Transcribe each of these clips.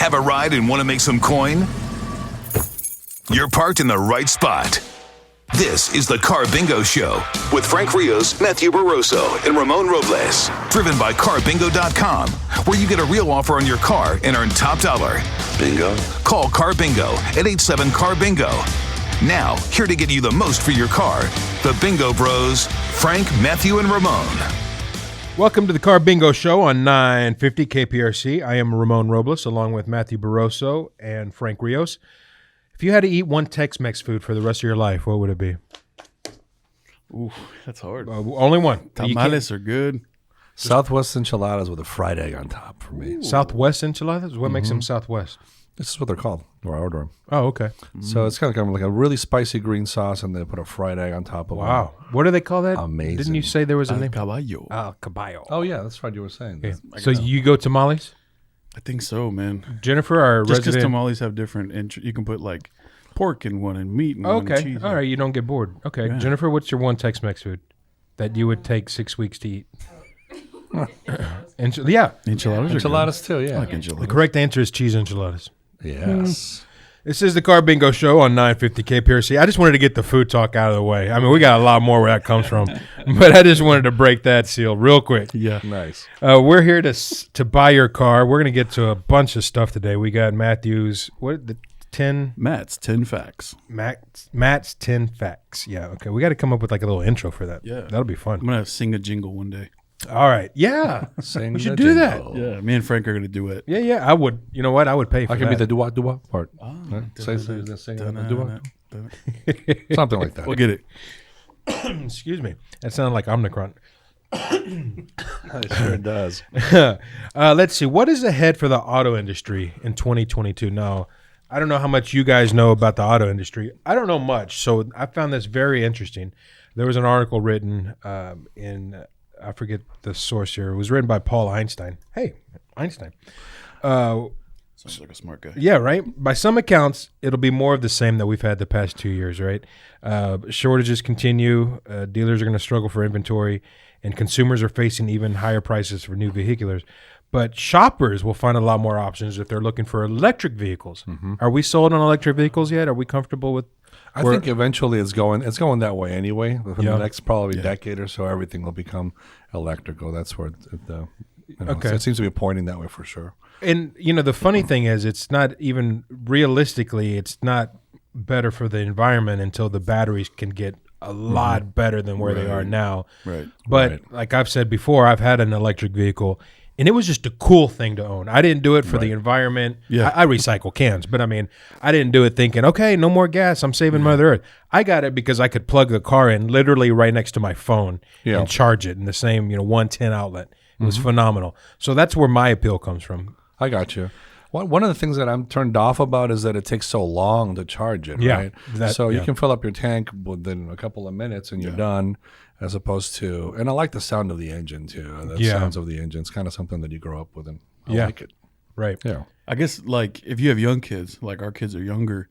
Have a ride and want to make some coin? You're parked in the right spot. This is the Carbingo Show with Frank Rios, Matthew Barroso, and Ramon Robles. Driven by Carbingo.com, where you get a real offer on your car and earn top dollar. Bingo. Call Carbingo at 87-CAR-BINGO. Now, here to get you the most for your car, the Bingo Bros, Frank, Matthew, and Ramon. Welcome to the Carbingo Show on 950 KPRC. I am Ramon Robles, along with Matthew Barroso and Frank Rios. If you had to eat one Tex-Mex food for the rest of your life, what would it be? Ooh, that's hard. Only one. Tamales are good. Southwest enchiladas with a fried egg on top for me. Southwest enchiladas? What makes them Southwest? This is what they're called, where I order them. Oh, okay. So it's kind of like a really spicy green sauce, and they put a fried egg on top of it. Wow. What do they call that? Amazing. Didn't you say there was a name? Caballo. Caballo. Oh, yeah, that's right. You were saying. Okay. So you go tamales? I think so, man. Jennifer, our Just because resident... tamales have different, you can put like pork in one and meat in one and cheese. All right, you don't get bored. Okay. Yeah. Jennifer, what's your one Tex-Mex food that you would take 6 weeks to eat? Enchiladas too, yeah. I like enchiladas. The correct answer is cheese enchiladas. Yes. This is the Carbingo Show on 950 KPRC. I just wanted to get the food talk out of the way. I mean, we got a lot more where that comes from, but I just wanted to break that seal real quick. Yeah. Nice. We're here to buy your car. We're going to get to a bunch of stuff today. We got Matthew's, Matt's 10 facts. Matt's 10 facts. Yeah, okay. We got to come up with like a little intro for that. Yeah. That'll be fun. I'm going to sing a jingle one day. All right. Yeah. We should do that. Yeah, me and Frank are going to do it. Yeah. I would. You know what? I would pay for that. I can be the dua part. Say something like that. We'll get it. Excuse me. That sounded like Omnicron. It sure does. Let's see. What is ahead for the auto industry in 2022? Now, I don't know how much you guys know about the auto industry. I don't know much, so I found this very interesting. There was an article written in, I forget the source here. It was written by Paul Einstein. Hey, Einstein. Sounds like a smart guy. Yeah, right? By some accounts, it'll be more of the same that we've had the past 2 years, right? Shortages continue. Dealers are going to struggle for inventory, and consumers are facing even higher prices for new vehiculars. But shoppers will find a lot more options if they're looking for electric vehicles. Mm-hmm. Are we sold on electric vehicles yet? Are we comfortable with? I think eventually it's going that way anyway. Within the next probably decade or so, everything will become electrical. That's where it seems to be pointing that way for sure. And the funny thing is, it's not even realistically, it's not better for the environment until the batteries can get a lot better than where they are now. Right. But like I've said before, I've had an electric vehicle. And it was just a cool thing to own. I didn't do it for the environment. Yeah. I recycle cans, but I mean, I didn't do it thinking, okay, no more gas. I'm saving Mother Earth. I got it because I could plug the car in literally right next to my phone and charge it in the same 110 outlet. It was phenomenal. So that's where my appeal comes from. I got you. One of the things that I'm turned off about is that it takes so long to charge it, right? You can fill up your tank within a couple of minutes and you're done, as opposed to, and I like the sound of the engine too. The sounds of the engine. It's kind of something that you grow up with, and I like it. Right. Yeah. I guess like if you have young kids, like our kids are younger,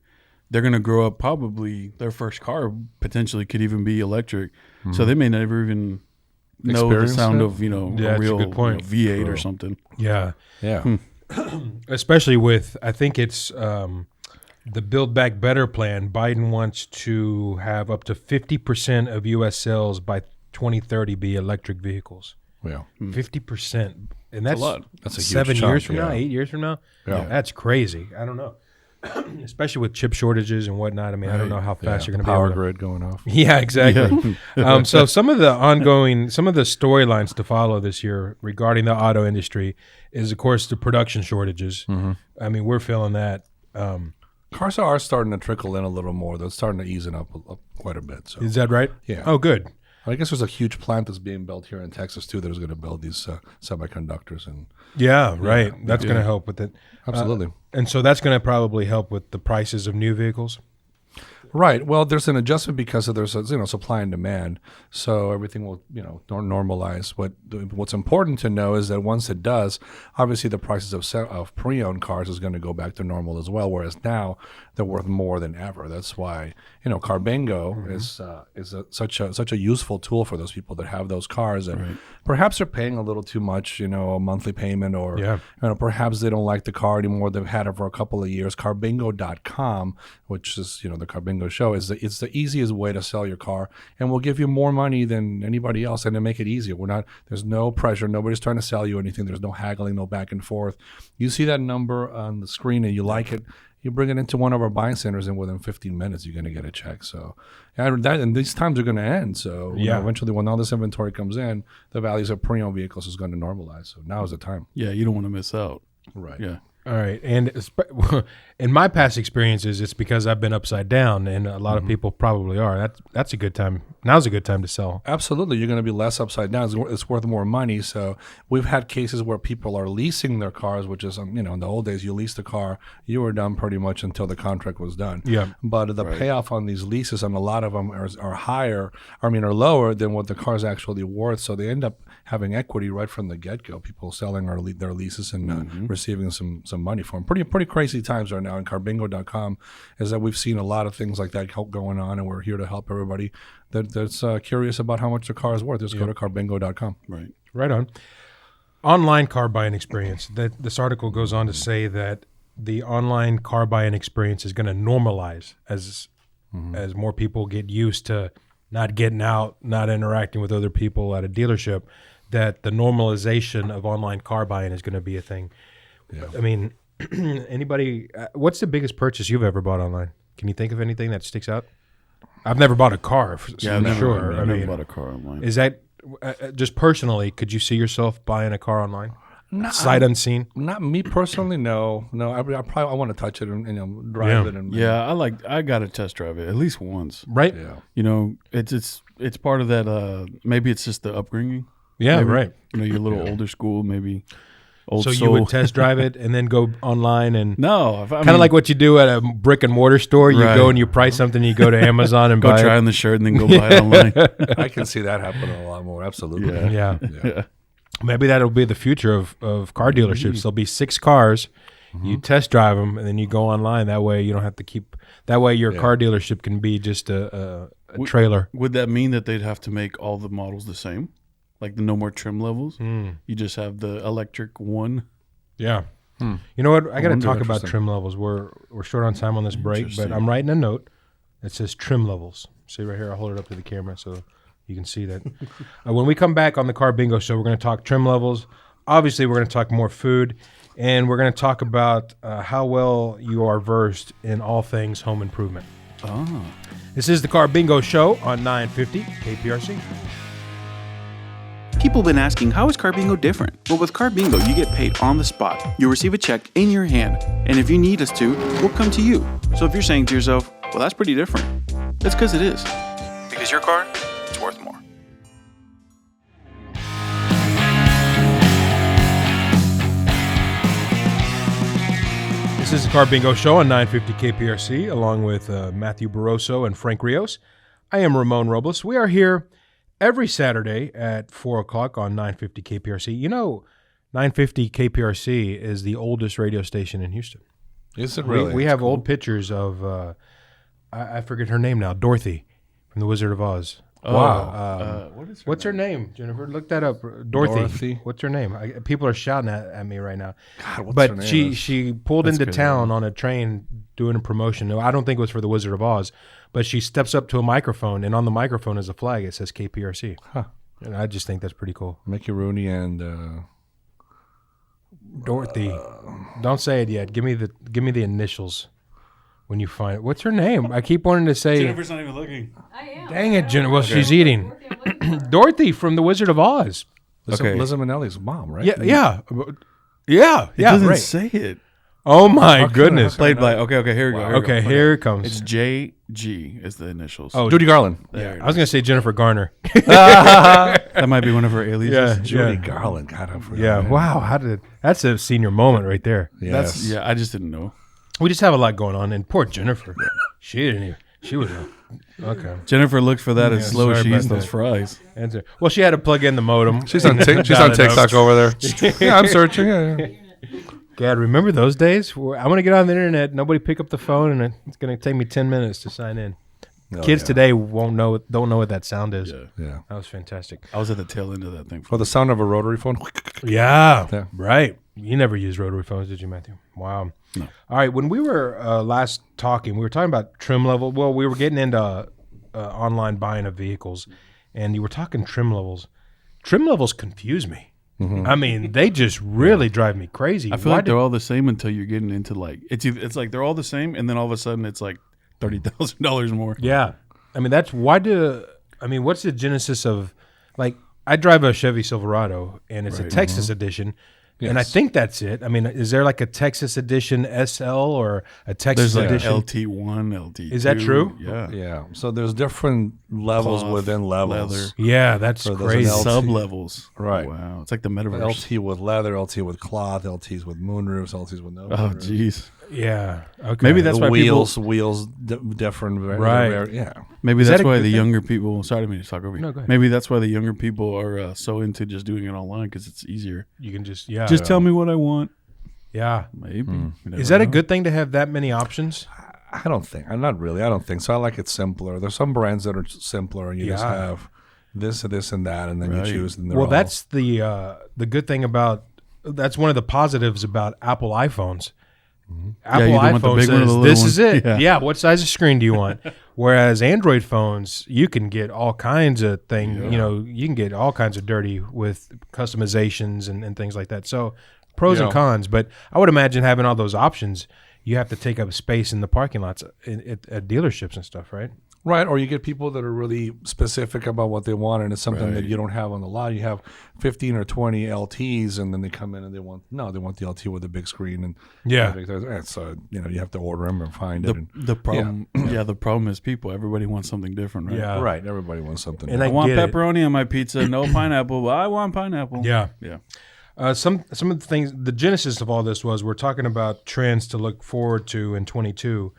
they're going to grow up probably their first car potentially could even be electric. Mm-hmm. So they may never even know the sound of, a real V8 or something. Yeah. Yeah. Especially with, I think it's the Build Back Better plan. Biden wants to have up to 50% of U.S. sales by 2030 be electric vehicles. Yeah. 50%. And that's a lot. That's a huge 7 chunk, years from now, 8 years from now. Yeah. That's crazy. I don't know. Especially with chip shortages and whatnot. I mean, I don't know how fast you're going to be able to. Power grid going off. Yeah, exactly. So some of the storylines to follow this year regarding the auto industry is, of course, the production shortages. Mm-hmm. I mean, we're feeling that. Cars are starting to trickle in a little more. They're starting to ease it up quite a bit. So. Is that right? Yeah. Oh, good. I guess there's a huge plant that's being built here in Texas, too, that is going to build these semiconductors. Right. That's going to help with it. Absolutely. And so that's going to probably help with the prices of new vehicles? Right. Well, there's an adjustment because there's supply and demand, so everything will normalize. What's important to know is that once it does, obviously the prices of pre-owned cars is going to go back to normal as well. Whereas now they're worth more than ever. That's why Carbingo is such a useful tool for those people that have those cars, and perhaps they're paying a little too much, a monthly payment, or perhaps they don't like the car anymore. They've had it for a couple of years. Carbingo.com, which is the Carbingo show, it's the easiest way to sell your car, and we'll give you more money than anybody else, and to make it easier. There's no pressure. Nobody's trying to sell you anything. There's no haggling, no back and forth. You see that number on the screen and you like it, you bring it into one of our buying centers, and within 15 minutes you're going to get a check. So and these times are going to end. So eventually, when all this inventory comes in, the values of pre-owned vehicles is going to normalize. So now is the time. Yeah, you don't want to miss out. Right. Yeah. All right. And in my past experiences, it's because I've been upside down, and a lot of people probably are. That's a good time. Now's a good time to sell. Absolutely. You're going to be less upside down. It's worth more money. So we've had cases where people are leasing their cars, which is, in the old days, you leased a car, you were done pretty much until the contract was done. Yeah. But the payoff on these leases, and a lot of them are lower than what the car's actually worth. So they end up having equity right from the get-go. People selling their leases and receiving some money for them. Pretty crazy times right now. And Carbingo.com is that we've seen a lot of things like that going on, and we're here to help everybody that's curious about how much the car is worth. Just go to Carbingo.com. Right on. Online car buying experience. This article goes on to say that the online car buying experience is going to normalize as more people get used to not getting out, not interacting with other people at a dealership, that the normalization of online car buying is going to be a thing. Yeah. I mean, anybody, what's the biggest purchase you've ever bought online? Can you think of anything that sticks out? I've never bought a car, I've never bought a car online. Is that, just personally, could you see yourself buying a car online? Sight unseen? Not me personally, no. I want to touch it and drive it. I got to test drive it at least once. Right? Yeah. It's part of that, maybe it's just the upbringing. Yeah, maybe, right. You're a little older school, maybe. So you would test drive it and then go online and kind of like what you do at a brick and mortar store. You go and you price something, you go to Amazon and go buy try on the shirt and then go buy it online. I can see that happening a lot more. Absolutely. Yeah. Maybe that'll be the future of car dealerships. There'll be 6 cars. You test drive them and then you go online. That way you don't have to keep. That way your car dealership can be just a trailer. Would that mean that they'd have to make all the models the same? Like the no more trim levels? You just have the electric one? Yeah. You know what? I got to talk about trim levels. We're short on time on this break, but I'm writing a note that says trim levels. See right here? I'll hold it up to the camera so you can see that. When we come back on the Carbingo show, we're going to talk trim levels. Obviously, we're going to talk more food, and we're going to talk about how well you are versed in all things home improvement. This is the Carbingo show on 950 KPRC. People have been asking, how is Carbingo different? Well, with Carbingo, you get paid on the spot. You'll receive a check in your hand. And if you need us to, we'll come to you. So if you're saying to yourself, well, that's pretty different, that's because it is. Because your car is worth more. This is the Carbingo show on 950 KPRC, along with Matthew Barroso and Frank Rios. I am Ramon Robles. We are here every Saturday at 4 o'clock on 950 KPRC. You know, 950 KPRC is the oldest radio station in Houston. Is it really? We have old pictures of, I forget her name now, Dorothy from The Wizard of Oz. Wow. What's her name, Jennifer? Look that up. Dorothy. What's her name? People are shouting at me right now. God, what's her name? She pulled into town on a train doing a promotion. No, I don't think it was for The Wizard of Oz. But she steps up to a microphone, and on the microphone is a flag. It says KPRC. Huh. And I just think that's pretty cool. Mickey Rooney and Dorothy. Don't say it yet. Give me the initials when you find it. What's her name? I keep wanting to say. Jennifer's not even looking. I am. Dang it, Jennifer. Well, she's eating. Dorothy from The Wizard of Oz. Liza Minnelli's mom, right? Yeah. It doesn't right. say it. Oh my goodness! Played by here we go. Okay, here it comes. It's JG is the initials. Oh, Judy Garland. Yeah, I was gonna say Jennifer Garner. That might be one of her aliases. Yeah, Judy Garland. God, I forgot. Yeah. Wow. That's a senior moment right there. Yes. I just didn't know. We just have a lot going on, and poor Jennifer. She didn't even. She was okay. Jennifer looked for that as slow as she eats those fries. Well, she had to plug in the modem. She's on TikTok over there. Yeah, I'm searching. Yeah. God, remember those days? I'm going to get on the internet. Nobody pick up the phone, and it's going to take me 10 minutes to sign in. Kids today don't know what that sound is. Yeah. That was fantastic. I was at the tail end of that thing. The sound of a rotary phone. Yeah, right. You never used rotary phones, did you, Matthew? Wow. No. All right. When we were last talking, we were talking about trim level. Well, we were getting into online buying of vehicles, and you were talking trim levels. Trim levels confuse me. I mean, they just really drive me crazy. I feel like they're all the same until you're getting into like it's like they're all the same, and then all of a sudden it's like $30,000 more. Yeah, I mean what's the genesis of like I drive a Chevy Silverado and it's a Texas edition. Yes. And I think that's it. I mean, is there like a Texas edition SL or a Texas edition? LT1, LT2. Is that true? Yeah. Yeah. So there's different levels within levels. Leather. Yeah, that's so crazy. Sub-levels. Right. Wow. It's like the metaverse. LT with leather, LT with cloth, LTs with moonroofs, LTs with no moonroofs. Oh, jeez. Yeah. Okay. Maybe that's why wheels different. Right. Yeah. Maybe that's why the younger people. Sorry to talk over you. No, go ahead. Maybe that's why the younger people are so into just doing it online because it's easier. You can just tell me what I want. Yeah. Maybe. Is that a good thing to have that many options? I don't think. Not really. I don't think so. I like it simpler. There's some brands that are simpler, and you just have this, and that, and then you choose. And that's the good thing about. That's one of the positives about Apple iPhones. Apple iPhone says, this is it. Yeah. What size of screen do you want? Whereas Android phones, you can get all kinds of things. You know, you can get all kinds of dirty with customizations and things like that. So pros and cons. But I would imagine having all those options, you have to take up space in the parking lots at dealerships and stuff, right? Right, or you get people that are really specific about what they want, and it's something that you don't have on the lot. You have 15 or 20 LTs, and then they come in and they want the LT with the big screen, and so you have to order them or find it. The problem, the problem is people. Everybody wants something different, right? Yeah, right. Everybody wants something. And different. I want pepperoni on my pizza, no pineapple. But I want pineapple. Yeah. Some of the things. The genesis of all this was we're talking about trends to look forward to in 22.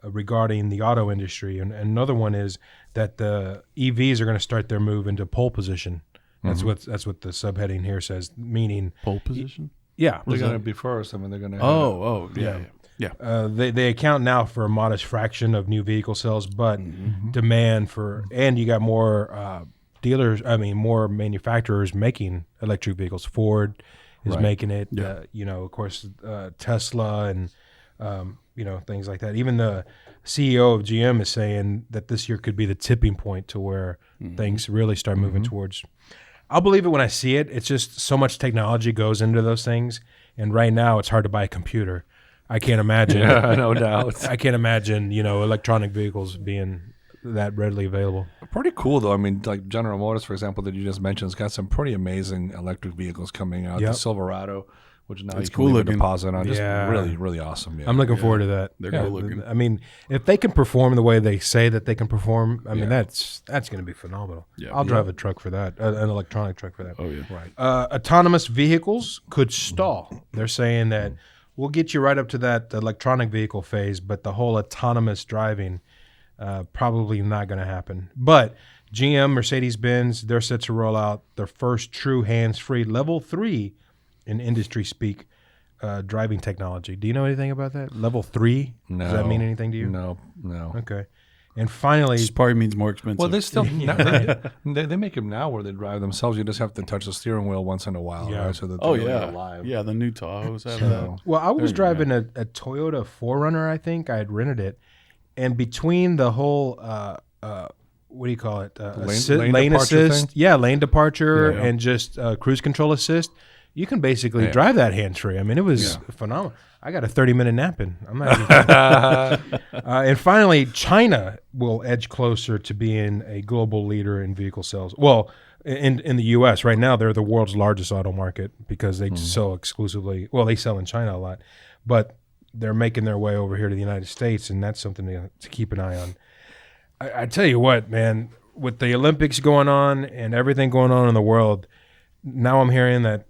Regarding the auto industry, and another one is that the EVs are going to start their move into pole position. That's what the subheading here says, meaning pole position. Yeah, they're going to be first. I mean, they're going to. Yeah. They account now for a modest fraction of new vehicle sales, but demand for, and you got more more manufacturers making electric vehicles. Ford is making it. Of course, Tesla and. Things like that. Even the CEO of GM is saying that this year could be the tipping point to where things really start moving towards. I'll believe it when I see it. It's just so much technology goes into those things, and right now it's hard to buy a computer. I can't imagine. No doubt. I can't imagine electronic vehicles being that readily available. Pretty cool though. I mean, like General Motors, for example, that you just mentioned, has got some pretty amazing electric vehicles coming out. The Silverado. Which now it's cool looking. Deposit on, just really, really awesome. Yeah. I'm looking forward to that. They're cool looking. I mean, if they can perform the way they say that they can perform, I mean that's going to be phenomenal. Yeah. I'll drive a truck for that, an electronic truck for that. Oh yeah, right. Autonomous vehicles could stall. They're saying that we'll get you right up to that electronic vehicle phase, but the whole autonomous driving probably not going to happen. But GM, Mercedes-Benz, they're set to roll out their first true hands-free Level 3. In industry speak, driving technology. Do you know anything about that? Level 3? No. Does that mean anything to you? No. Okay. And finally... This probably means more expensive. Well, they still... they make them now where they drive themselves. You just have to touch the steering wheel once in a while, right? So that they're alive. Yeah, the new Tahoes have that. Well, I was driving a Toyota 4Runner, I think. I had rented it. And between the whole... what do you call it? Lane assist. Yeah, lane departure and just cruise control assist. You can basically drive that hands-free. I mean, it was phenomenal. I got a 30-minute nap in. I'm not even and finally, China will edge closer to being a global leader in vehicle sales. Well, in the U.S. right now, they're the world's largest auto market because they sell exclusively. Well, they sell in China a lot, but they're making their way over here to the United States, and that's something to keep an eye on. I tell you what, man, with the Olympics going on and everything going on in the world, now I'm hearing that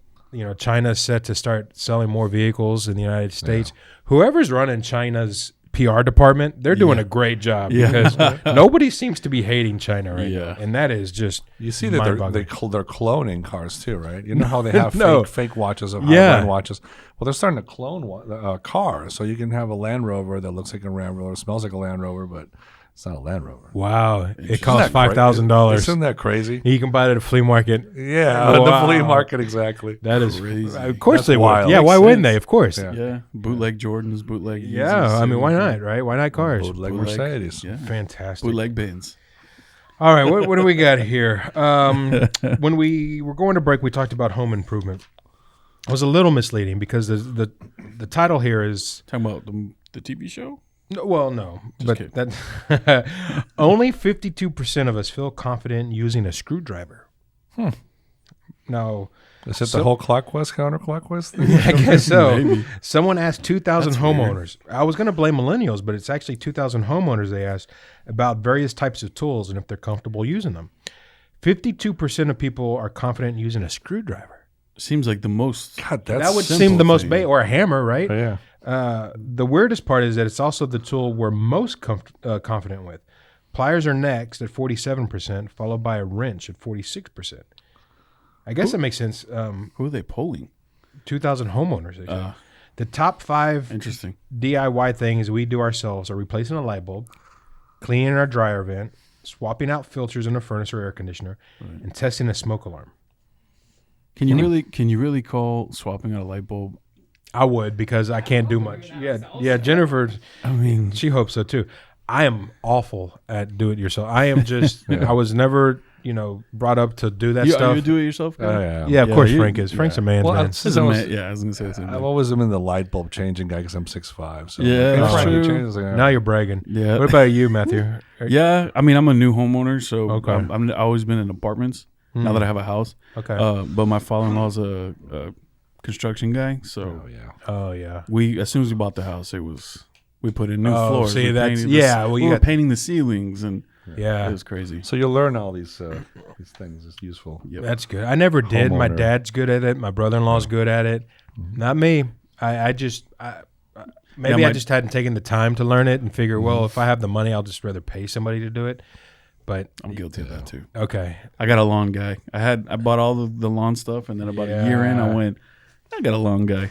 China's set to start selling more vehicles in the United States. Whoever's running China's PR department, they're doing a great job because nobody seems to be hating China right now. And that is just you see that they're cloning cars too, right? You know how they have fake watches of high-end watches. Well, they're starting to clone cars, so you can have a Land Rover that looks like a Land Rover, smells like a Land Rover, but it's not a Land Rover. Wow. It costs $5,000. Isn't that crazy? You can buy it at a flea market. Yeah, the flea market, exactly. That is crazy. Of course they wild. would. Yeah, why wouldn't they? Of course. Yeah. Bootleg Jordans, bootleg Yeezys. Yeah, I mean, why not, right? Why not cars? Bootleg Mercedes. Yeah. Fantastic. Bootleg Benz. All right, what do we got here? When we were going to break, we talked about home improvement. It was a little misleading because the title here is... Talking about the TV show? No, well, no. Just but that only 52% of us feel confident using a screwdriver. Now... Is it the whole clockwise, counterclockwise thing? Yeah, I guess so. Maybe. Someone asked 2,000 That's homeowners. I was going to blame millennials, but it's actually 2,000 homeowners they asked about various types of tools and if they're comfortable using them. 52% of people are confident using a screwdriver. Seems like the most. God, that's That would seem the most or a hammer, right? Oh, yeah. The weirdest part is that it's also the tool we're most confident with. Pliers are next at 47%, followed by a wrench at 46%. I guess that makes sense. Who are they polling? 2,000 homeowners. They said. The top 5 Interesting DIY things we do ourselves are replacing a light bulb, cleaning our dryer vent, swapping out filters in a furnace or air conditioner, and testing a smoke alarm. Can you really call swapping out a light bulb? I would, because I can't do much. Yeah, Jennifer. I mean, she hopes so too. I am awful at do it yourself. I am just. I was never, brought up to do that stuff. You do it yourself? Yeah, of course Frank is. Frank's a man's man. I was gonna say the same thing. I've always been the light bulb changing guy because I'm 6'5". So that's true. Changes, Now you're bragging. Yeah. What about you, Matthew? Yeah, I mean, I'm a new homeowner, so Okay. I've always been in apartments. Now that I have a house, Okay. But my father-in-law's a construction guy, so Oh yeah. we as soon as we bought the house, we put in new floors. See, we that's painted well, we were painting the ceilings, and Yeah, it was crazy. So you'll learn all these things. It's useful. Yep. that's good. I never did. My Homeowner. dad's good at it. My brother-in-law's good at it. Not me. I just maybe I just hadn't taken the time to learn it and figure, well, if I have the money, I'll just rather pay somebody to do it. But I'm guilty of that too. okay, I got a lawn guy. I bought all the lawn stuff, and then about a year in, I went, I got a lawn guy.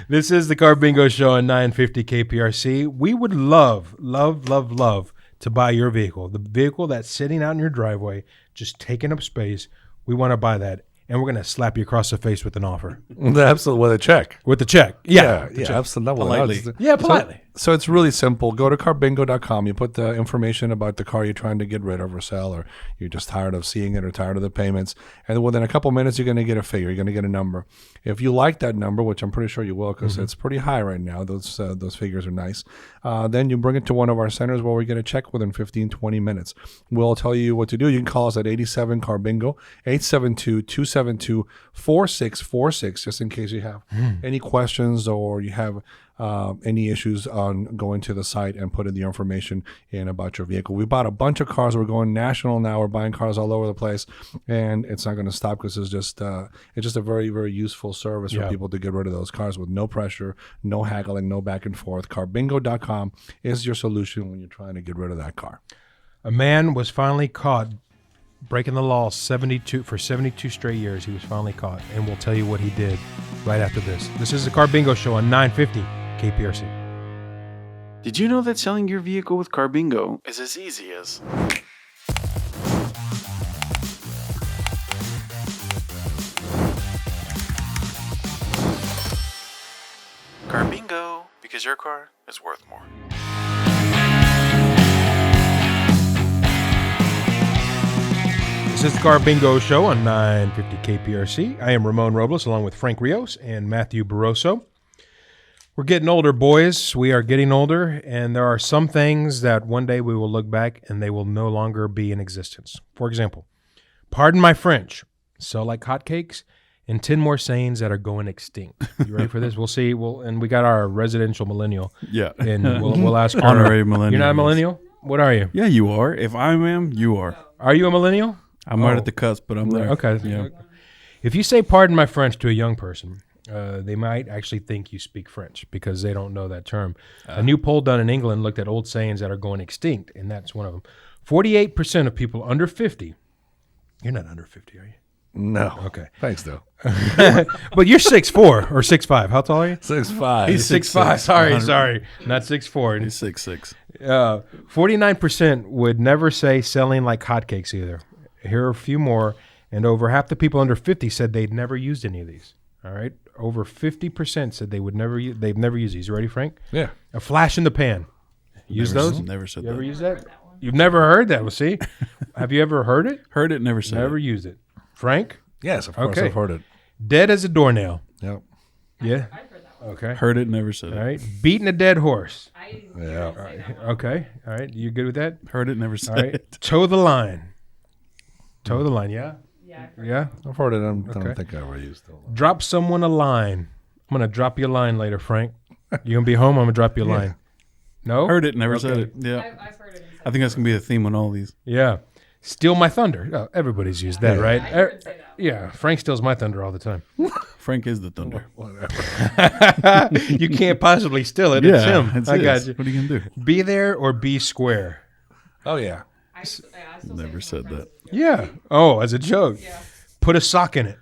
This is the Carbingo Show on 950 KPRC. We would love to buy your vehicle, the vehicle that's sitting out in your driveway, just taking up space. We want to buy that, and we're going to slap you across the face with an offer. Absolutely, with a check. With the check. Yeah, absolutely. Politely. Yeah, politely. So it's really simple. Go to carbingo.com. You put the information about the car you're trying to get rid of or sell, or you're just tired of seeing it or tired of the payments. And within a couple minutes, you're going to get a figure. You're going to get a number. If you like that number, which I'm pretty sure you will because it's pretty high right now, those figures are nice, then you bring it to one of our centers where we get a check within 15, 20 minutes. We'll tell you what to do. You can call us at 87 Carbingo, 872-272-4646, just in case you have any questions or you have any issues on going to the site and putting the information in about your vehicle. We bought a bunch of cars. We're going national now. We're buying cars all over the place, and it's not going to stop because it's just a very, very useful service for people to get rid of those cars with no pressure, no haggling, no back and forth. Carbingo.com is your solution when you're trying to get rid of that car. A man was finally caught breaking the law 72 straight years. He was finally caught, and we'll tell you what he did right after this. This is the Carbingo Show on 950 KPRC. Did you know that selling your vehicle with Carbingo is as easy as... Carbingo, because your car is worth more. This is the Carbingo Show on 950 KPRC. I am Ramon Robles along with Frank Rios and Matthew Barroso. We're getting older, boys. We are getting older, and there are some things that one day we will look back and they will no longer be in existence. For example, pardon my French, sell like hotcakes, and 10 more sayings that are going extinct. You ready for this? We'll see. And we got our residential millennial. Yeah. And we'll ask her. Honorary millennial. You're not a millennial? What are you? Yeah, you are. If I am, you are. Are you a millennial? I'm right at the cusp, but I'm there. Okay. Yeah. If you say pardon my French to a young person, they might actually think you speak French because they don't know that term. A new poll done in England looked at old sayings that are going extinct, and that's one of them. 48% of people under 50. You're not under 50, are you? No. Okay. Thanks, though. But you're 6'4" or 6'5". How tall are you? 6'5". He's 6'5". Sorry. Not 6'4". He's 6'6". 49% would never say selling like hotcakes either. Here are a few more, and over half the people under 50 said they'd never used any of these. All right? Over 50% said they've never used these. You ready, Frank? Yeah. A flash in the pan. Use those? Never said You that. ever use that? You've never heard that. Well, see? Have you ever heard it? Heard it, never said Never it. used it. Frank? Yes, of course. Okay. I've heard it. Dead as a doornail. Yep. Yeah? I've heard that one. Okay. Heard it, never said All it. right. Beating a dead horse. I didn't Yeah. hear him say that one. Okay. All right. You good with that? Heard it, never All said right. it. Toe the line. Toe the line, yeah? Yeah, I've heard Yeah? I've heard it. I don't Okay. think I ever used it. Drop someone a line. I'm going to drop you a line later, Frank. You going to be home? I'm going to drop you a line. No? Heard it, never said Okay. it. Yeah. I've heard it. I think that's going to be the theme on all these. Yeah. Steal my thunder. Oh, everybody's used that, right? I heard him say that. Yeah. Frank steals my thunder all the time. Frank is the thunder. You can't possibly steal it. It's him. it's I got his. you. What are you going to do? Be there or be square. Oh, yeah. I still Never say it said to my that. friends. Yeah. Oh, as a joke. Yeah. Put a sock in it.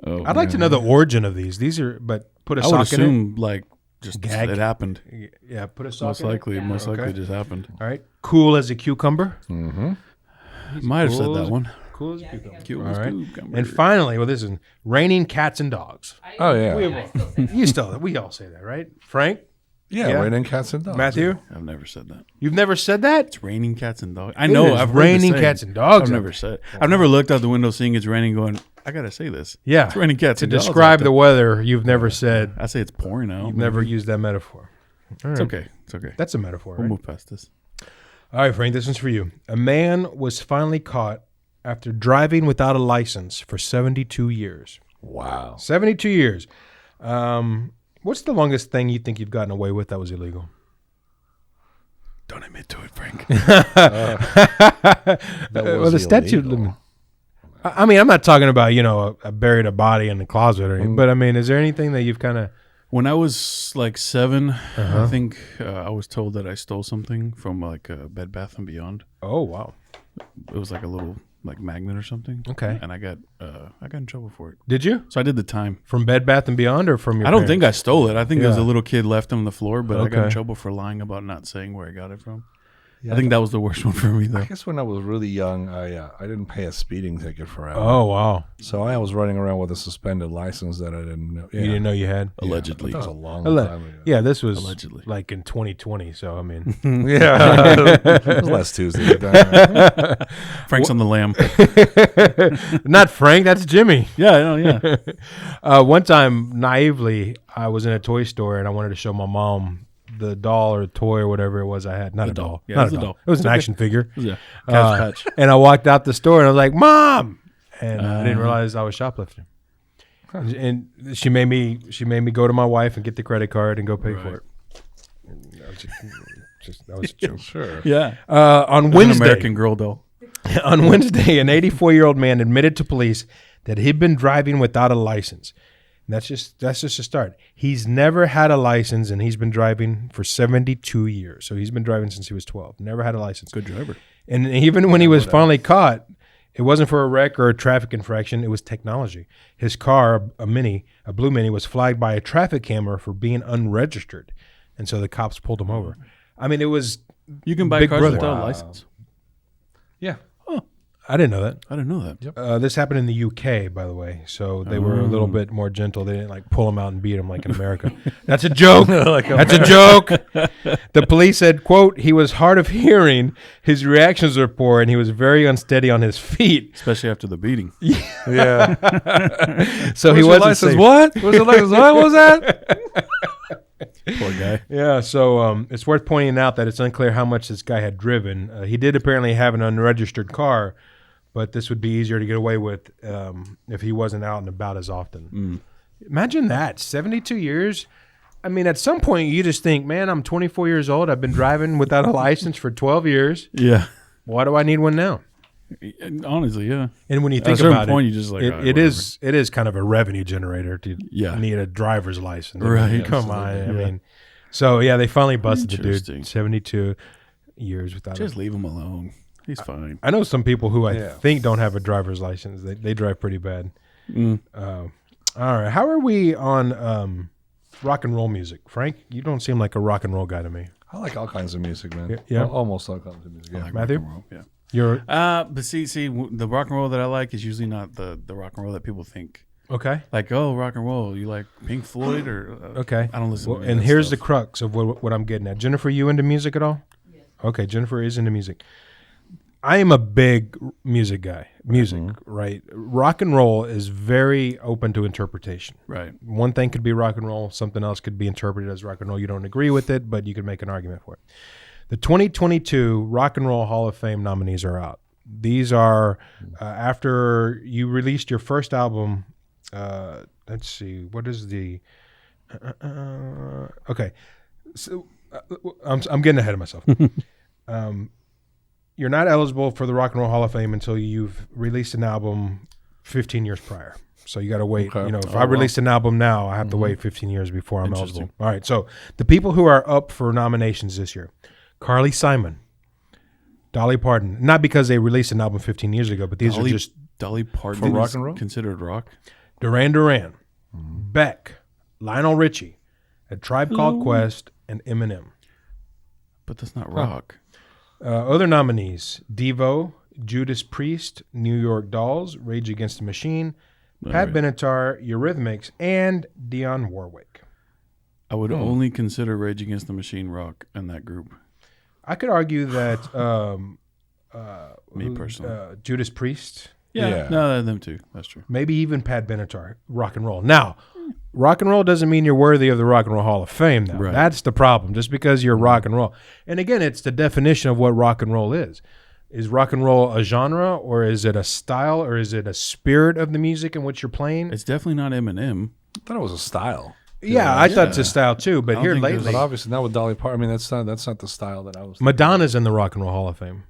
Oh, I'd like to know the origin of these. These are, but put a I would sock in it. assume, like, just Gag. it happened. Yeah, put a sock Most in it. likely, most likely Okay. it just happened. All right. Cool as a cucumber. Might have said Cool that as- one. Cool as a cucumber. Cute All as right. cucumber. And finally, well, this is raining cats and dogs. Oh, yeah. I still say that. You still, we all say that, right? Frank, Yeah, Yeah. raining cats and dogs. Matthew, I've never said that. you've never said that? It's raining cats and dogs. I know. is I've heard the raining saying. cats and dogs I've out never said it. I've never looked out the window seeing it's raining going, I got to say this. Yeah. It's raining cats To and dogs. describe out the there. weather, you've never said, I say it's pouring out. you've never used that metaphor. It's okay. It's okay. That's a metaphor, We'll right? move past this. All right, Frank, this one's for you. A man was finally caught after driving without a license for 72 years. Wow. 72 years. What's the longest thing you think you've gotten away with that was illegal? Don't admit to it, Frank. Well, the statute limit. I mean, I'm not talking about, I buried a body in the closet or anything, but I mean, is there anything that you've kind of. When I was like 7, I think I was told that I stole something from like Bed Bath & Beyond. Oh, wow. It was like a little like magnet or something. Okay. And I got in trouble for it. Did you? So I did the time. From Bed Bath & Beyond or from your I don't parents? think I stole it. I think it was Yeah. a little kid left on the floor, but I got in Okay. trouble for lying about not saying where I got it from. I think that was the worst one for me, though. I guess when I was really young, I didn't pay a speeding ticket forever. Oh, wow. So I was running around with a suspended license that I didn't know. You didn't know you had? Allegedly. That was a long Alle- time ago. Yeah, this was Allegedly. like in 2020, so I mean. Yeah. It was last Tuesday. Frank's on the lamb. Not Frank, that's Jimmy. Yeah, I know, yeah. One time, naively, I was in a toy store and I wanted to show my mom the doll or toy or whatever it was I had. Not a doll. Yeah, Not it was a a doll. doll. It was an action figure. Yeah. Cash patch. And I walked out the store and I was like, "Mom!" And I didn't realize I was shoplifting. And she made me go to my wife and get the credit card and go pay for it. That was a joke. Sure. Yeah. On An Wednesday, American Girl doll. on Wednesday, an 84-year-old man admitted to police that he'd been driving without a license. And that's just a start. He's never had a license, and he's been driving for 72 years. So he's been driving since he was 12. Never had a license. Good driver. And even when he was finally caught, it wasn't for a wreck or a traffic infraction. It was technology. His car, a blue Mini, was flagged by a traffic camera for being unregistered. And so the cops pulled him over. I mean, it was You can buy Big cars Brother. without Wow. a license. Yeah. I didn't know that. I didn't know that. This happened in the UK, by the way. So they were a little bit more gentle. They didn't like pull him out and beat him like in America. That's a joke. That's a joke. The police said, quote, he was hard of hearing, his reactions were poor, and he was very unsteady on his feet. Especially after the beating. Yeah. So he Where's your wasn't license? safe. What? Where's your license? What was that? Poor guy. Yeah, so it's worth pointing out that it's unclear how much this guy had driven. He did apparently have an unregistered car, but this would be easier to get away with if he wasn't out and about as often. Imagine that, 72 years. I mean, at some point you just think, man, I'm 24 years old. I've been driving without a license for 12 years. Yeah. Why do I need one now? Honestly, yeah. And when you At think a certain about point, it, you just like, it is kind of a revenue generator to Yeah. need a driver's license. Right. Come on. I Yeah. mean, so yeah, they finally busted the dude. Interesting. 72 years without Just leave him alone. He's fine. I know some people who I Yeah. think don't have a driver's license. They drive pretty bad. Mm. All right. How are we on rock and roll music? Frank, you don't seem like a rock and roll guy to me. I like all kinds of music, man. Yeah. Almost all kinds of music. Yeah. Matthew? Rock and roll, yeah. You're But see, the rock and roll that I like is usually not the rock and roll that people think. okay. Like, oh, rock and roll. You like Pink Floyd or Okay. I don't listen. Well, to any and of that here's stuff. the crux of what I'm getting at. Jennifer, you into music at all? Yes. Okay, Jennifer is into music. I am a big music guy. Music, right? Rock and roll is very open to interpretation. Right. One thing could be rock and roll, something else could be interpreted as rock and roll. You don't agree with it, but you can make an argument for it. The 2022 Rock and Roll Hall of Fame nominees are out. These are after you released your first album. Let's see, what is the? Okay, so I'm getting ahead of myself. You're not eligible for the Rock and Roll Hall of Fame until you've released an album 15 years prior. So you got to wait. Okay. You know, if I release an album now, I have to wait 15 years before I'm Interesting. eligible. All right. So the people who are up for nominations this year: Carly Simon, Dolly Parton. Not because they released an album 15 years ago, but these are just Dolly Parton For rock is and roll? considered rock. Duran Duran, Beck, Lionel Richie, A Tribe Called Quest, and Eminem. But that's not rock. Other nominees: Devo, Judas Priest, New York Dolls, Rage Against the Machine, Pat Benatar, Eurythmics, and Dionne Warwick. I would only consider Rage Against the Machine rock in that group. I could argue that Me personally. Judas Priest, Yeah. No, them too. That's true. maybe even Pat Benatar, rock and roll. Now, rock and roll doesn't mean you're worthy of the Rock and Roll Hall of Fame. Now, Right. that's the problem. Just because you're rock and roll, and again, it's the definition of what rock and roll is. Is rock and roll a genre, or is it a style, or is it a spirit of the music in which you're playing? It's definitely not Eminem. I thought it was a style. Yeah, I thought it's a style too. But don't here think lately, But obviously not with Dolly Parton. I mean, that's not the style that I was. Madonna's in the Rock and Roll Hall of Fame.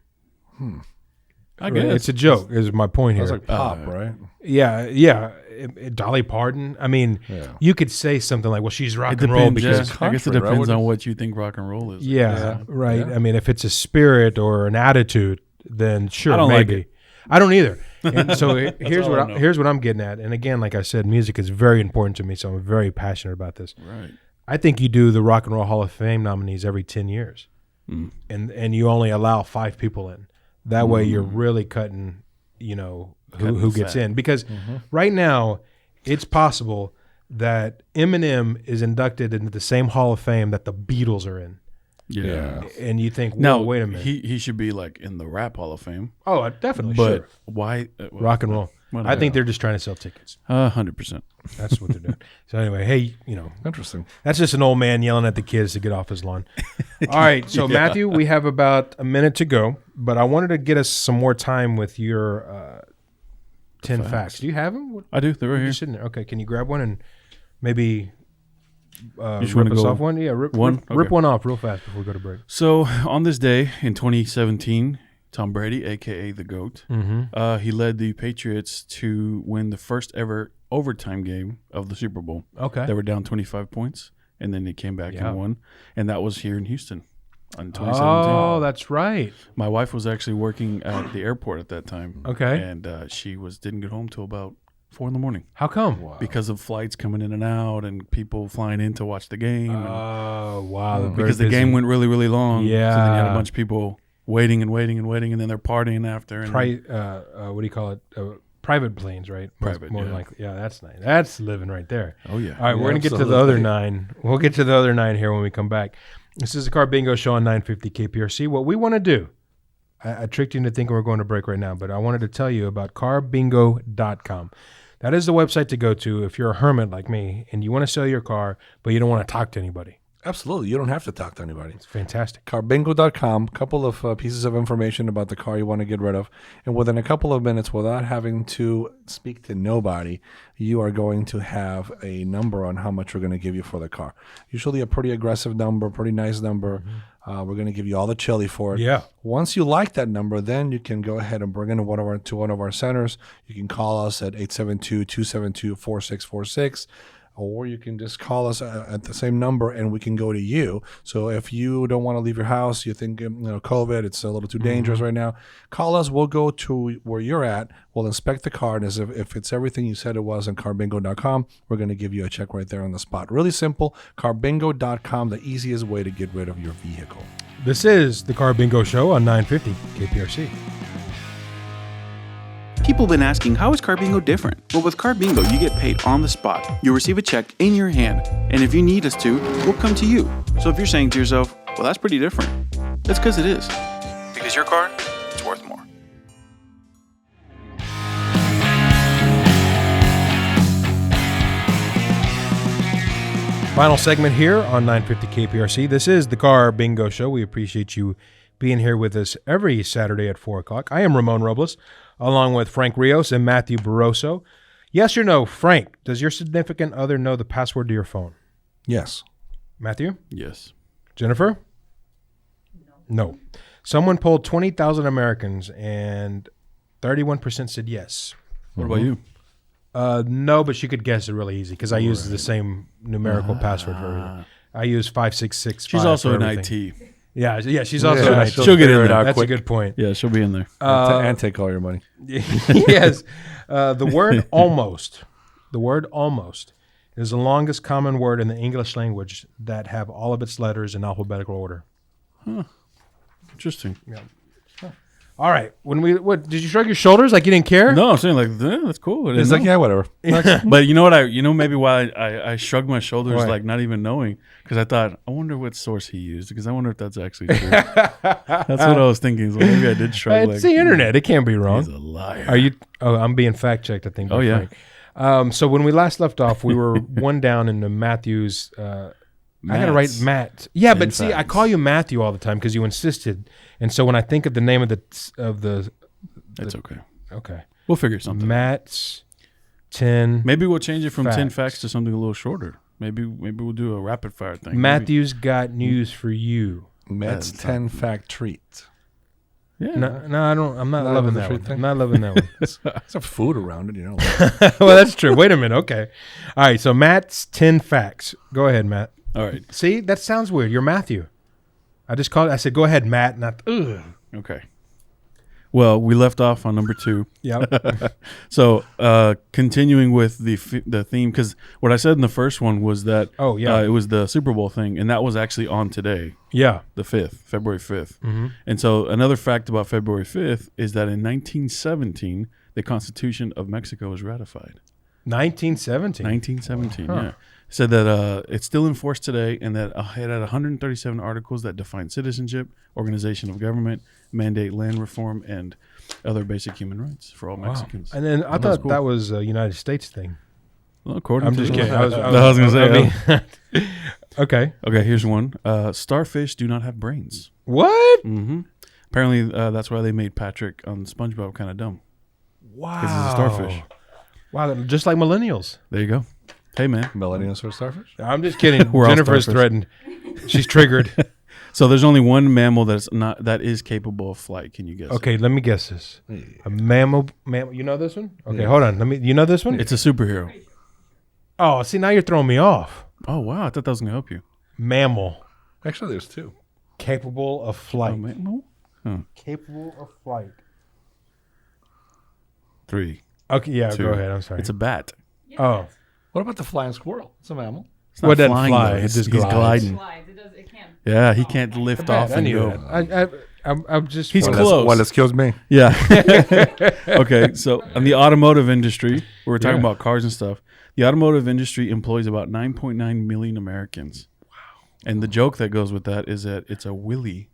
I guess It's a joke, is my point It here. was like pop, right? Yeah. Dolly Parton. I mean, Yeah. you could say something like, "Well, she's rock it and roll depends. because." I guess it country, right? depends What on is- what you think rock and roll is. Yeah, right. Yeah. I mean, if it's a spirit or an attitude, then sure, I don't like maybe. it. I don't either. And so here's all what I know. here's what I'm getting at. And again, like I said, music is very important to me, so I'm very passionate about this. Right. I think you do the Rock and Roll Hall of Fame nominees every 10 years, and you only allow 5 people in. That way, you're really cutting, who gets fat. in. Because right now, it's possible that Eminem is inducted into the same Hall of Fame that the Beatles are in. Yeah. And you think, Now, whoa, wait a minute. He should be like in the Rap Hall of Fame. Oh, definitely, But sure. why? Rock and roll. Well, I think they're just trying to sell tickets. 100%. That's what they're doing. So anyway, hey, Interesting. that's just an old man yelling at the kids to get off his lawn. All right, so Matthew, we have about a minute to go, but I wanted to get us some more time with your 10 facts. Do you have them? I do. They're right You're here. sitting there. Okay, can you grab one and maybe just rip wanna us go off one? Yeah, rip one? rip Okay. one off real fast before we go to break. So on this day in 2017, Tom Brady, a.k.a. the GOAT, he led the Patriots to win the first ever overtime game of the Super Bowl. Okay. They were down 25 points, and then they came back Yeah. and won. And that was here in Houston in 2017. Oh, that's right. My wife was actually working at the airport at that time. Okay. And she didn't get home till about 4 a.m. How come? because of flights coming in and out and people flying in to watch the game. and- Oh, wow. because the game went really, really long. So then you had Yeah. a bunch of people waiting and waiting and waiting, and then they're partying after. And what do you call it? Private planes, right? Private, more yeah. likely. Yeah, that's nice. That's living right there. oh, yeah. All right, we're Yeah, gonna get to the absolutely. other 9. We'll get to the other 9 here when we come back. This is the Carbingo Show on 950 KPRC. What we want to do, I tricked you into thinking we're going to break right now, but I wanted to tell you about carbingo.com. That is the website to go to if you're a hermit like me and you want to sell your car, but you don't want to talk to anybody. Absolutely. You don't have to talk to anybody. It's fantastic. Carbingo.com, couple of pieces of information about the car you want to get rid of. And within a couple of minutes, without having to speak to nobody, you are going to have a number on how much we're going to give you for the car. Usually a pretty aggressive number, pretty nice number. We're going to give you all the chili for it. Yeah. Once you like that number, then you can go ahead and bring it to one of our centers. You can call us at 872-272-4646. Or you can just call us at the same number and we can go to you. So if you don't want to leave your house, you think, COVID, it's a little too dangerous right now, call us. We'll go to where you're at. We'll inspect the car. And if it's everything you said it was on Carbingo.com, we're going to give you a check right there on the spot. Really simple. Carbingo.com, the easiest way to get rid of your vehicle. This is the Carbingo Show on 950 KPRC. People have been asking, how is Carbingo different? Well, with Carbingo, you get paid on the spot. You'll receive a check in your hand. And if you need us to, we'll come to you. So if you're saying to yourself, well, that's pretty different, that's because it is. Because your car, it's worth more. Final segment here on 950 KPRC. This is the Carbingo Show. We appreciate you being here with us every Saturday at 4 o'clock. I am Ramon Robles, along with Frank Rios and Matthew Barroso. Yes or no, Frank, does your significant other know the password to your phone? Yes. Matthew? Yes. Jennifer? No. Someone polled 20,000 Americans and 31% said yes. What about you? No, but she could guess it really easy because I use the same numerical password for everything. I use 5665. She's also in everything. IT. Yeah, she's also in IT. She'll get in there. That's a good point. Yeah, she'll be in there. And take all your money. Yes. The word almost is the longest common word in the English language that have all of its letters in alphabetical order. Interesting. Yeah. All right. What did you shrug your shoulders like you didn't care? No, I'm saying like that's cool. It's like, yeah, whatever. But you know what? maybe why I shrugged my shoulders, Right. like not even knowing, because I thought, I wonder what source he used, because I wonder if that's actually true. That's what I was thinking. So maybe I did shrug. It's the internet. It can't be wrong. He's a liar. Are you? Oh, I'm being fact checked. I think. by Oh, yeah. Frank. So when we last left off, we were one down in the Matthews. I gotta write Matt. Yeah, but see, I call you Matthew all the time because you insisted, and so when I think of the name of the That's okay. okay, We'll figure something. Matt's 10. Maybe we'll change it from 10 facts. facts to something a little shorter. Maybe we'll do a rapid fire thing. Matthew's got news for you. Matt's 10 fact treat. Maybe. Yeah. No, I don't. I'm not Not loving the that treat one. thing? I'm not loving that one. There's a food around it, you know. Well, that's true. Wait a minute. Okay. All right. So Matt's 10 facts. Go ahead, Matt. All right. See, that sounds weird. You're Matthew. I said, go ahead, Matt. Not. Ugh. Okay. Well, we left off on number 2. Yep. So, continuing with the theme, because what I said in the first one was that it was the Super Bowl thing, and that was actually on today, Yeah. the 5th, February 5th. Mm-hmm. And so another fact about February 5th is that in 1917, the Constitution of Mexico was ratified. 1917. 1917, Huh. yeah. Said that it's still in force today, and that it had 137 articles that define citizenship, organization of government, mandate land reform, and other basic human rights for all Mexicans. And then I That's thought cool. that was a United States thing. Well, according I'm to just the- kidding. I was going to say. Okay. Okay, here's one. Starfish do not have brains. What? Mm-hmm. Apparently, that's why they made Patrick on SpongeBob kind of dumb. Wow. Because he's a starfish. Wow. Just like millennials. There you go. Hey, man. Millennials are starfish? I'm just kidding. We're all Jennifer's starfish. threatened. She's triggered. So there's only one mammal that is capable of flight. Can you guess? Okay, let me guess this. A mammal. You know this one? Okay, hold on. You know this one? It's a superhero. Oh, see, now you're throwing me off. Oh, wow. I thought that was going to help you. Mammal. Actually, there's 2. Capable of flight. Oh, mammal? Capable of flight. 3. Okay, yeah, 2. go ahead. I'm sorry. It's a bat. Oh. What about the flying squirrel? It's a mammal. It's not Well, it doesn't flying, fly. though. It He's just glides. gliding. Slides. It can't. Yeah, he can't lift off I and knew go. that. I'm just. He's Well, close. Well, excuse me. Yeah. Okay, so in the automotive industry, we're talking about cars and stuff. The automotive industry employs about 9.9 million Americans. Wow. And the joke that goes with that is that it's a wheelie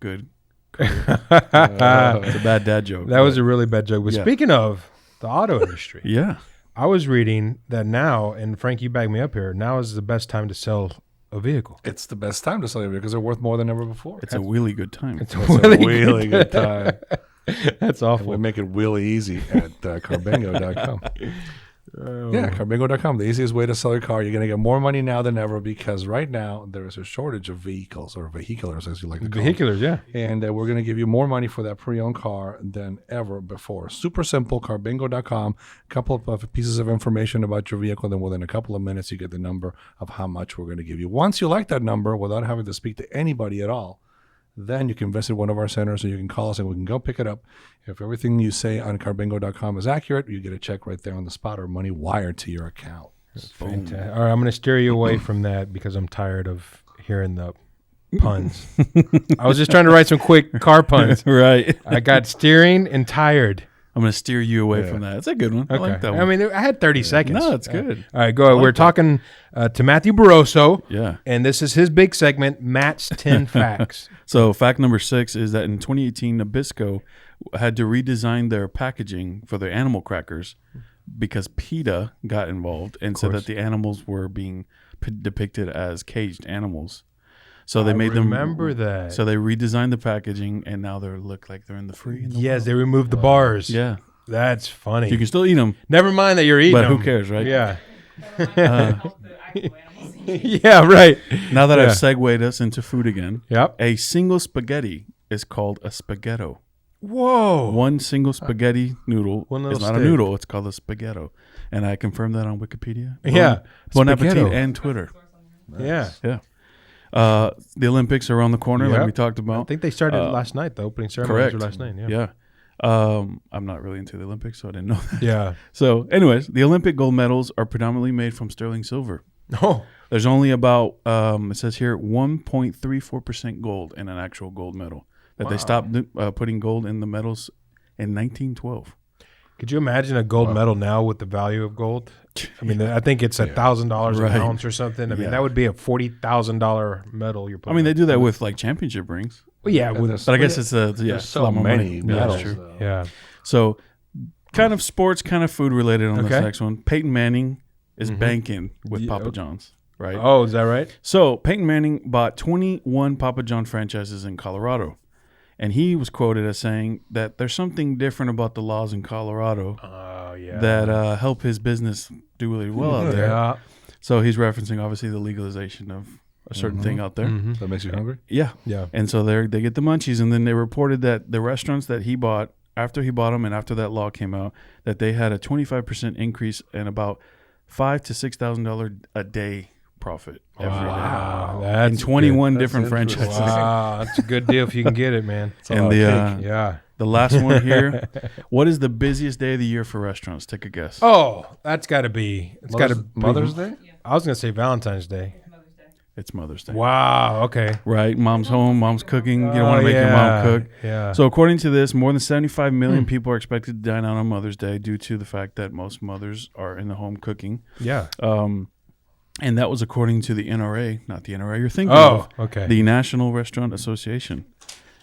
good career. It's a bad dad joke. That was a really bad joke. But Yeah. speaking of the auto industry, Yeah. I was reading that now, and Frank, you back me up here. Now is the best time to sell a vehicle. It's the best time to sell your vehicle because they're worth more than ever before. It's a really good time. It's a really good time. That's And awful. we make it really easy at Carbingo.com. Yeah, Carbingo.com, the easiest way to sell your car. You're going to get more money now than ever because right now there is a shortage of vehicles or vehiculars, as you like to call them. Vehiculars, yeah. And we're going to give you more money for that pre-owned car than ever before. Super simple, Carbingo.com. A couple of pieces of information about your vehicle. Then within a couple of minutes, you get the number of how much we're going to give you. Once you like that number, without having to speak to anybody at all, then you can visit one of our centers, or you can call us and we can go pick it up. If everything you say on Carbingo.com is accurate, you get a check right there on the spot or money wired to your account. Fantastic. All right, I'm going to steer you away from that because I'm tired of hearing the puns. I was just trying to write some quick car puns. Right. I got steering and tired. I'm going to steer you away from that. It's a good one. I like that one. I mean, I had 30 seconds. No, it's good. All right, go ahead. We're talking to Matthew Barroso. Yeah. And this is his big segment, Matt's 10 Facts. So fact number 6 is that in 2018, Nabisco had to redesign their packaging for their animal crackers because PETA got involved and said that the animals were being depicted as caged animals. So they made them. Remember that. So they redesigned the packaging, and now they look like they're in the free. Yes, they removed the bars. Yeah. That's funny. You can still eat them, Never mind that you're eating but them. who cares, right? Yeah. Yeah, right. Now that I've segued us into food again, Yep. a single spaghetti is called a spaghetto. Whoa. One single spaghetti noodle One is little not a stick. noodle. It's called a spaghetto. And I confirmed that on Wikipedia. Yeah. Bon Spaghetto. appetit and Twitter. Yeah. Yeah. The Olympics are around the corner, like Yep. we talked I about. think they started last night. The opening ceremony Correct. was last night. Yeah. Yeah. I'm not really into the Olympics, so I didn't know that. Yeah. So, anyways, the Olympic gold medals are predominantly made from sterling silver. Oh. There's only about, it says here, 1.34% gold in an actual gold medal. That they stopped putting gold in the medals in 1912. Could you imagine a gold medal now with the value of gold? I mean, I think it's $1,000 Right. an ounce or something. I mean, that would be a $40,000 medal. You're I putting mean, they do that with like championship rings. Well, yeah, And with, But I guess it's a There's a lot so more many money. Yeah, that's medals. true. yeah. So, kind of sports, kind of food related on this Okay. next one. Peyton Manning is banking with Papa John's, right? Oh, is that right? So, Peyton Manning bought 21 Papa John franchises in Colorado. And he was quoted as saying that there's something different about the laws in Colorado Oh, yeah. that help his business do really well out there. Yeah. So, he's referencing, obviously, the legalization of a certain thing out there. That makes you hungry? Yeah. Yeah. And so they get the munchies, and then they reported that the restaurants that he bought, after he bought them and after that law came out, that they had a 25% increase and about $5,000 to $6,000 a day profit every day. Wow. In That's 21 good. different That's interesting. franchises. Wow. That's a good deal if you can get it, man. And Yeah. the last one here, what is the busiest day of the year for restaurants? Take a guess. Oh, that's got to be. It's got to Mother's Day? I was going to say Valentine's Day. It's Mother's Day. Wow. Okay. Right? Mom's home, mom's cooking. You don't want to make your mom cook. Yeah. So according to this, more than 75 million people are expected to dine out on Mother's Day due to the fact that most mothers are in the home cooking. Yeah. And that was according to the NRA, not the NRA you're thinking Oh, of, okay. the National Restaurant Association.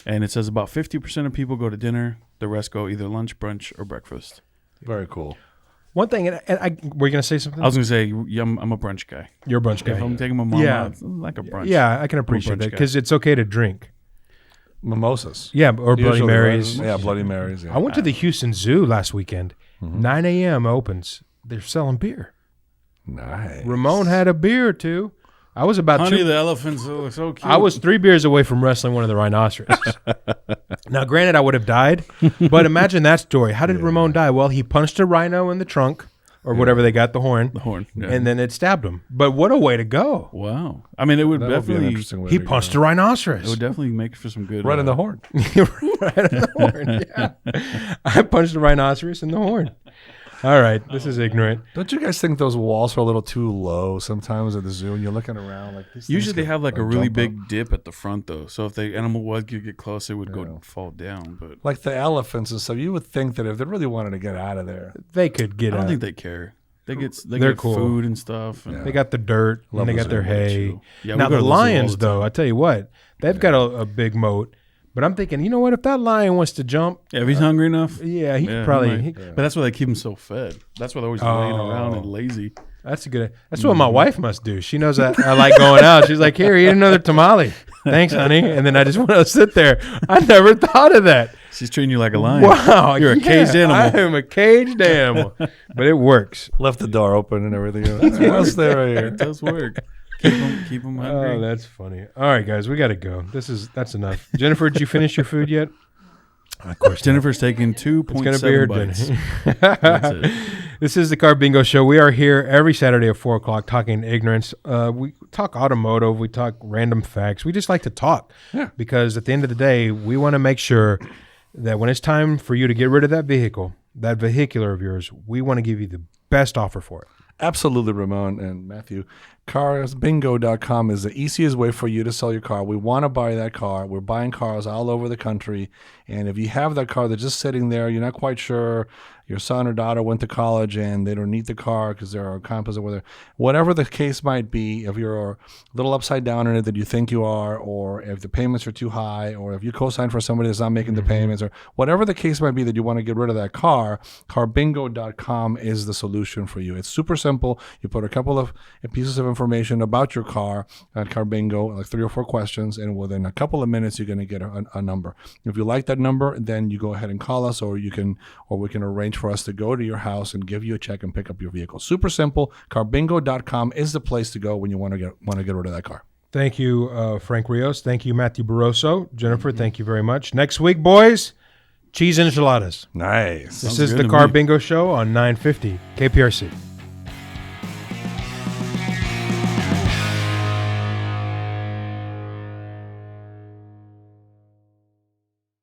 And it says about 50% of people go to dinner. The rest go either lunch, brunch, or breakfast. Very cool. One thing, and were you going to say something? I was going to say, yeah, I'm a brunch guy. You're a brunch guy. If I'm taking my mom Yeah. out, it's like a brunch. Yeah, I can appreciate brunch that guy. because it's okay to drink. Mimosas. Yeah, or Bloody Usually, Marys. right? Yeah, Bloody Marys. Yeah. I went to the Houston Zoo last weekend. 9 a.m. opens. They're selling beer. Nice. Ramon had a beer or two. I was about Honey, two. the elephants look so cute. I was 3 beers away from wrestling one of the rhinoceroses. Now, granted, I would have died, but imagine that story. How did Ramon die? Well, he punched a rhino in the trunk or whatever they got, the horn, horn. Yeah. and then it stabbed him. But what a way to go. Wow. I mean, it would That would be an definitely interesting way He to punched go. a rhinoceros. it would definitely make for some good. Right in the horn. right in the horn. Yeah. I punched a rhinoceros in the horn. All right, this is ignorant. Don't you guys think those walls are a little too low sometimes at the zoo and you're looking around like these Usually things they could, have like a really jump big up? dip at the front though. So if the animal was to get close, it would go fall down. But Like the elephants and stuff, you would think that if they really wanted to get out of there, They could get I don't out. think they care. They They're get cool. food and stuff. And They got the dirt Love and they the got their zoo. hay. Chill. Yeah, Now we go the to the zoo all lions, the though, I tell you what, they've got a big moat. But I'm thinking, you know what? If that lion wants to jump, Yeah, if he's hungry enough. yeah, he Yeah, could probably. might. But that's why they keep him so fed. That's why they're always laying around and lazy. That's what my wife must do. She knows I like going out. She's like, here, eat another tamale. Thanks, honey. And then I just want to sit there. I never thought of that. She's treating you like a lion. Wow. You're a caged animal. I am a caged animal. But it works. Left the door open and everything else. What's there right here? It does work. Keep them hungry. Oh, that's funny. All right, guys, we got to go. That's enough. Jennifer, did you finish your food yet? Of course, Jennifer's taking 2.7 bites. That's it. This is the Carbingo Show. We are here every Saturday at 4 o'clock talking ignorance. We talk automotive. We talk random facts. We just like to talk because at the end of the day, we want to make sure that when it's time for you to get rid of that vehicle, that vehicular of yours, we want to give you the best offer for it. Absolutely, Ramon and Matthew. Carbingo.com is the easiest way for you to sell your car. We want to buy that car. We're buying cars all over the country. And if you have that car that's just sitting there, you're not quite sure, your son or daughter went to college and they don't need the car because they're on campus or whatever the case might be, if you're a little upside down in it that you think you are, or if the payments are too high, or if you co-sign for somebody that's not making the payments, or whatever the case might be that you want to get rid of that car, Carbingo.com is the solution for you. It's super simple. You put a couple of pieces of information about your car at Carbingo, like 3 or 4 questions, and within a couple of minutes, you're going to get a number. If you like that number, then you go ahead and call us, or we can arrange for us to go to your house and give you a check and pick up your vehicle. Super simple. Carbingo.com is the place to go when you want to get rid of that car. Thank you, Frank Rios. Thank you, Matthew Barroso. Jennifer, thank you very much. Next week, boys, cheese enchiladas. Nice. This is the Carbingo Show on 950 KPRC.